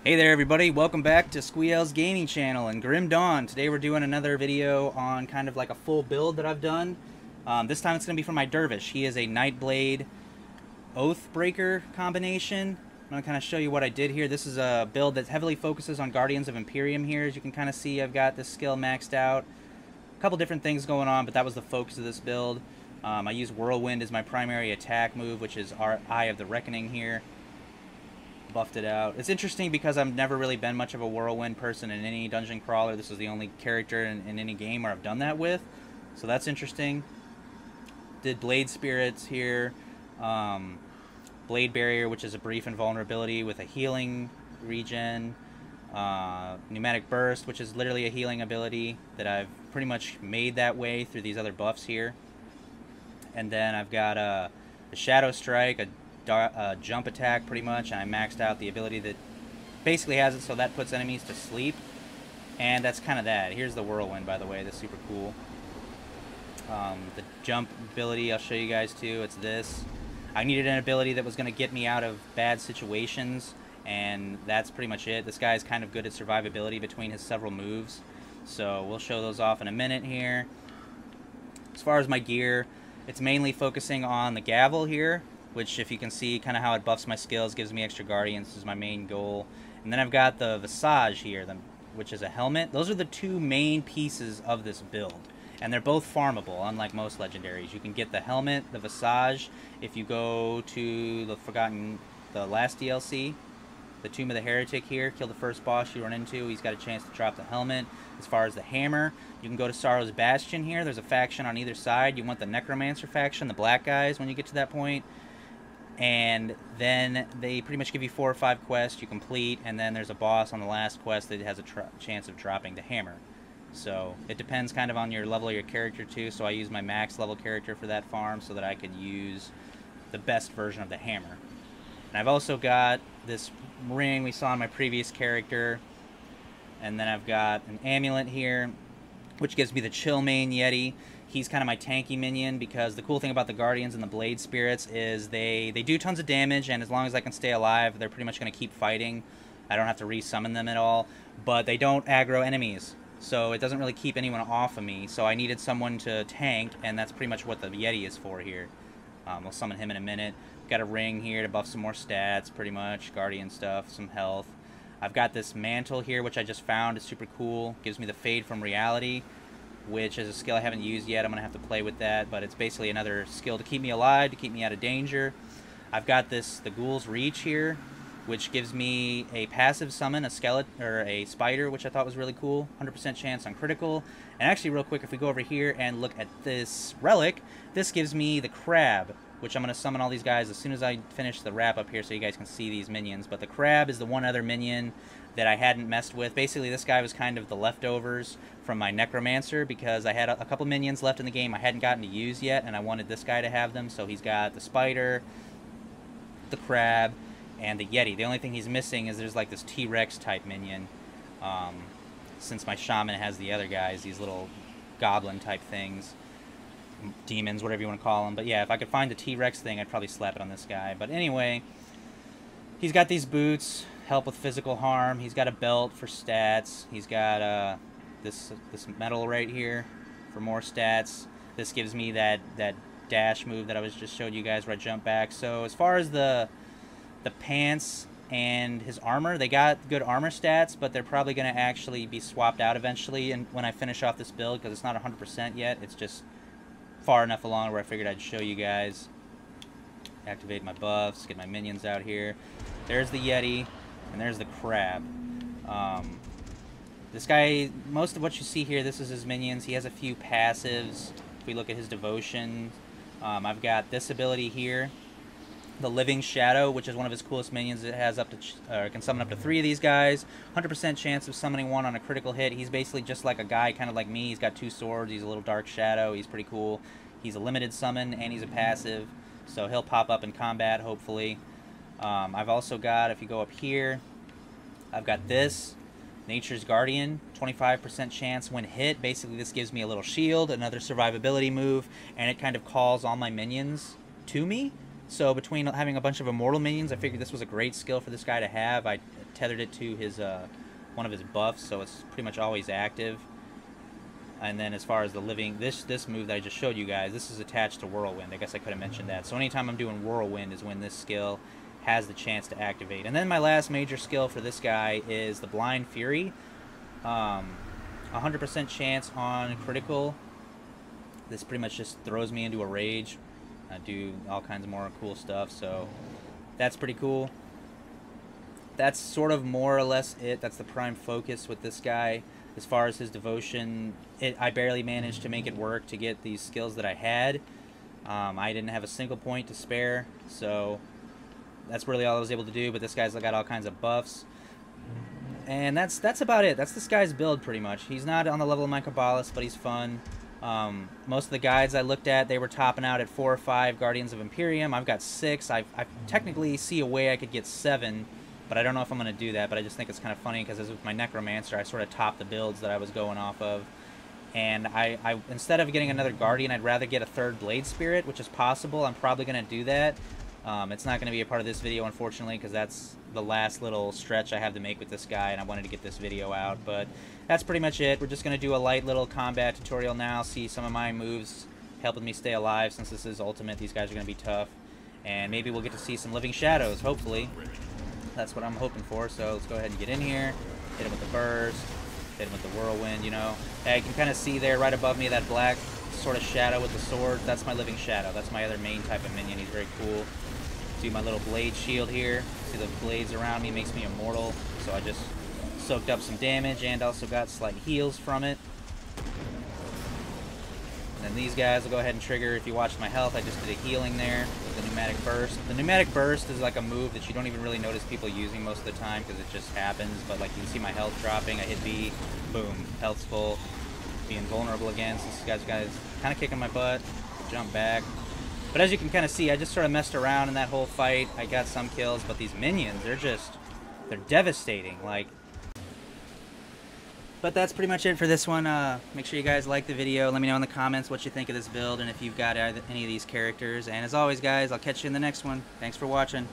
Hey there everybody, welcome back to Squee-El's gaming channel and Grim Dawn. Today we're doing another video on kind of like a full build that I've done. This time it's going to be for my Dervish. He is a Nightblade Oathbreaker combination. I'm going to kind of show you what I did here. This is a build that heavily focuses on Guardians of Empyrion here. As you can kind of see, I've got this skill maxed out. A couple different things going on, but that was the focus of this build. I use Whirlwind as my primary attack move, which is our Eye of the Reckoning here. Buffed it out. It's interesting because I've never really been much of a Whirlwind person in any dungeon crawler. This is the only character in any game where I've done that with, so that's interesting. Did Blade Spirits here, Blade Barrier, which is a brief invulnerability with a healing regen, Pneumatic Burst, which is literally a healing ability that I've pretty much made that way through these other buffs here. And then I've got a Shadow Strike, a jump attack pretty much, and I maxed out the ability that basically has it so that puts enemies to sleep, and that's kind of that. Here's the Whirlwind, by the way. That's super cool. The jump ability I'll show you guys too. It's this. I needed an ability that was going to get me out of bad situations, and that's pretty much it. This guy's kind of good at survivability between his several moves, so we'll show those off in a minute here. As far as my gear, it's mainly focusing on the gavel here, which, if you can see kind of how it buffs my skills, gives me extra guardians. This is my main goal. And then I've got the Visage here, which is a helmet. Those are the two main pieces of this build, and they're both farmable, unlike most legendaries. You can get the helmet, the Visage, if you go to the last DLC, the Tomb of the Heretic here, kill the first boss you run into. He's got a chance to drop the helmet. As far as the hammer, you can go to Sorrow's Bastion here. There's a faction on either side. You want the Necromancer faction, the black guys, when you get to that point. And then they pretty much give you 4 or 5 quests you complete, and then there's a boss on the last quest that has a chance of dropping the hammer. So it depends kind of on your level of your character too, so I use my max level character for that farm so that I could use the best version of the hammer. And I've also got this ring we saw in my previous character, and then I've got an amulet here, which gives me the Chill Main Yeti. He's kind of my tanky minion, because the cool thing about the Guardians and the Blade Spirits is they do tons of damage, and as long as I can stay alive, they're pretty much going to keep fighting. I don't have to resummon them at all, but they don't aggro enemies, so it doesn't really keep anyone off of me. So I needed someone to tank, and that's pretty much what the Yeti is for here. We'll summon him in a minute. Got a ring here to buff some more stats, pretty much, Guardian stuff, some health. I've got this mantle here, which I just found. It's super cool. Gives me the Fade from Reality, which is a skill I haven't used yet. I'm going to have to play with that, but it's basically another skill to keep me alive, to keep me out of danger. I've got the Ghoul's Reach here, which gives me a passive summon, a skeleton, or a spider, which I thought was really cool. 100% chance on critical. And actually, real quick, if we go over here and look at this relic, this gives me the Crab, which I'm going to summon all these guys as soon as I finish the wrap up here so you guys can see these minions. But the Crab is the one other minion that I hadn't messed with. Basically, this guy was kind of the leftovers from my Necromancer, because I had a couple minions left in the game I hadn't gotten to use yet, and I wanted this guy to have them. So he's got the Spider, the Crab, and the Yeti. The only thing he's missing is there's like this T-Rex type minion, since my Shaman has the other guys, these little goblin type things. Demons, whatever you want to call them. But yeah, if I could find the T-Rex thing, I'd probably slap it on this guy. But anyway, he's got these boots, help with physical harm. He's got a belt for stats. He's got this medal right here for more stats. This gives me that dash move that I was just showed you guys where I jump back. So as far as the pants and his armor, they got good armor stats, but they're probably going to actually be swapped out eventually, and when I finish off this build, because it's not 100% yet. It's just far enough along where I figured I'd show you guys. Activate my buffs, get my minions out here. There's the Yeti, and there's the Crab. This guy, most of what you see here, this is his minions. He has a few passives. If we look at his devotion, I've got this ability here, the Living Shadow, which is one of his coolest minions. It has up to, can summon up to 3 of these guys. 100% chance of summoning one on a critical hit. He's basically just like a guy, kind of like me. He's got 2 swords. He's a little dark shadow. He's pretty cool. He's a limited summon, and he's a passive, so he'll pop up in combat, hopefully. I've also got, if you go up here, I've got this, Nature's Guardian, 25% chance when hit. Basically, this gives me a little shield, another survivability move, and it kind of calls all my minions to me. So between having a bunch of Immortal minions, I figured this was a great skill for this guy to have. I tethered it to his one of his buffs, so it's pretty much always active. And then as far as the living, this move that I just showed you guys, this is attached to Whirlwind. I guess I could have mentioned that. So anytime I'm doing Whirlwind is when this skill has the chance to activate. And then my last major skill for this guy is the Blind Fury. 100% chance on critical. This pretty much just throws me into a rage. I do all kinds of more cool stuff, so that's pretty cool. That's sort of more or less it. That's the prime focus with this guy. As far as his devotion, I barely managed to make it work to get these skills that I had. I didn't have a single point to spare, so that's really all I was able to do. But this guy's got all kinds of buffs, and that's about it. That's this guy's build pretty much. He's not on the level of my Kabbalist, but he's fun. Most of the guides I looked at, they were topping out at 4 or 5 Guardians of Empyrion. I've got 6. I technically see a way I could get 7. But I don't know if I'm going to do that, but I just think it's kind of funny because with my Necromancer, I sort of topped the builds that I was going off of. And I instead of getting another Guardian, I'd rather get a 3rd Blade Spirit, which is possible. I'm probably going to do that. It's not going to be a part of this video, unfortunately, because that's the last little stretch I have to make with this guy, and I wanted to get this video out. But that's pretty much it. We're just going to do a light little combat tutorial now, see some of my moves helping me stay alive. Since this is Ultimate, these guys are going to be tough. And maybe we'll get to see some Living Shadows, hopefully. That's what I'm hoping for, so let's go ahead and get in here, hit him with the burst, hit him with the whirlwind, you know. You can kind of see there right above me that black sort of shadow with the sword. That's my living shadow. That's my other main type of minion. He's very cool. Do my little blade shield here. See the blades around me makes me immortal, so I just soaked up some damage and also got slight heals from it. And then these guys will go ahead and trigger. If you watched my health, I just did a healing there with the pneumatic burst. The pneumatic burst is like a move that you don't even really notice people using most of the time because it just happens. But like you can see my health dropping. I hit B, boom, health's full. Being vulnerable again since these guys kind of kicking my butt. Jump back. But as you can kind of see, I just sort of messed around in that whole fight. I got some kills, but these minions, they're devastating. Like. But that's pretty much it for this one. Make sure you guys like the video. Let me know in the comments what you think of this build and if you've got any of these characters. And as always, guys, I'll catch you in the next one. Thanks for watching.